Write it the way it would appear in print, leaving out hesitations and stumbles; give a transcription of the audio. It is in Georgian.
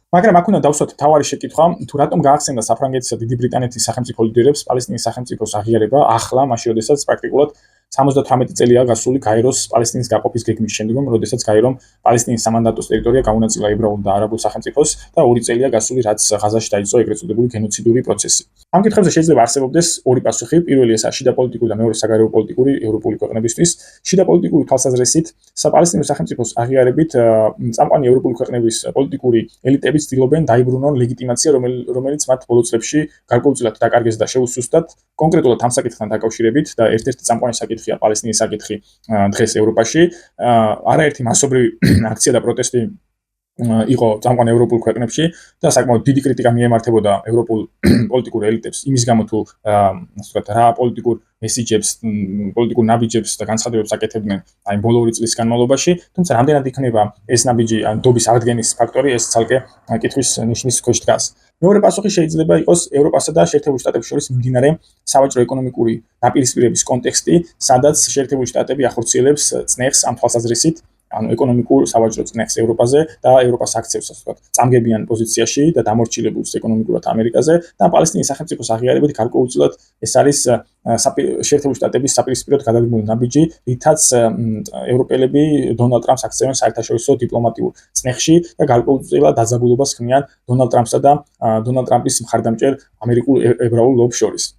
მაგრამ აქ უნდა დავსვათ მთავარი შეკითხვა, თუ რატომ გაახსენდა საფრანგეთისა და დიდი ბრიტანეთის სახელმწიფო ლიდერებს პალესტინის სახელმწიფოს აღიარება ახლა, მაშინ როდესაც პრაქტიკულად 78 წელია გასული გაეროს პალესტინის გაყოფის გეგმის შემდგომ, როდესაც გაერომ პალესტინის სამანდატოს ტერიტორია გაუნაწილა ებრაულ და არაბულ სახელმწიფოს და 2 წელია გასული, რაც ღაზაში დაიწყო ეგრეთ წოდებული გენოციდური პროცესი. ამ კითხვებზე შეიძლება არსებობდეს ორი პასუხი. პირველი ესაა შიდა პოლიტიკური და მეორე საგარეო პოლიტიკური ევროპული ქვეყნებისთვის. შიდა პოლიტიკური თვალსაზრისით, საპალესტინო სახელმწიფოს აღიარებით წამყვანი ევროპული ქვეყნების პოლიტიკური ელიტები ცდილობენ დაიბრუნონ ლეგიტიმაცია, რომელიც მათ ბოლო წლებში გარკვეულწილად დაკარგეს და შეუსუსტად. კონკრეტულად ამ საკითხთან დაკავშირებით და ერთ-ერთი წამყვანი საკითხია პალესტინის საკითხი დღეს ევროპაში. არაერთი მასობრივი აქცია და პროტესტი იყო წამყვან ევროპულ ქვეყნებში და საკმაოდ დიდი კრიტიკა მიემართებოდა ევროპულ პოლიტიკურ ელიტებს იმის გამო თუ ასე ვთქვათ რა პოლიტიკურ მესიჯებს, პოლიტიკურ ნაბიჯებს და განცხადებებს აკეთებდნენ აი ბოლო 2 წლის განმავლობაში, თუმცა რამდენად იქნება ეს ნაბიჯი ან დობის აღდგენის ფაქტორი, ეს ცალკე კითხვის ნიშნის ქვეშ დგას. მეორე პასუხი შეიძლება იყოს ევროპასა და შეერთებულ შტატებს შორის მიმდინარე სავაჭრო ეკონომიკური დაპირისპირების კონტექსტი, სადაც შეერთებული შტატები ახორციელებს წნეხს ამ თვალსაზრისით, ანუ ეკონომიკურ სავაჭრო წნეხს ევროპაზე და ევროპას აქცევს, ასე ვთქვათ, წამგებიან პოზიციაში და დამორჩილებულს ეკონომიკურად ამერიკაზე და პალესტინის სახელმწიფოს აღიარებით გარკვეულწილად ეს არის შეერთებული შტატების საპირისპიროდ გადადგმული ნაბიჯი, რითაც ევროპელები დონალდ ტრამპს აქცევენ საერთაშორისო დიპლომატიურ წნეხში და გარკვეულწილად დაძაბულობას ქმნიან დონალდ ტრამპსა და დონალდ ტრამპის მხარდამჭერ ამერიკულ ებრაულ ლობს შორის.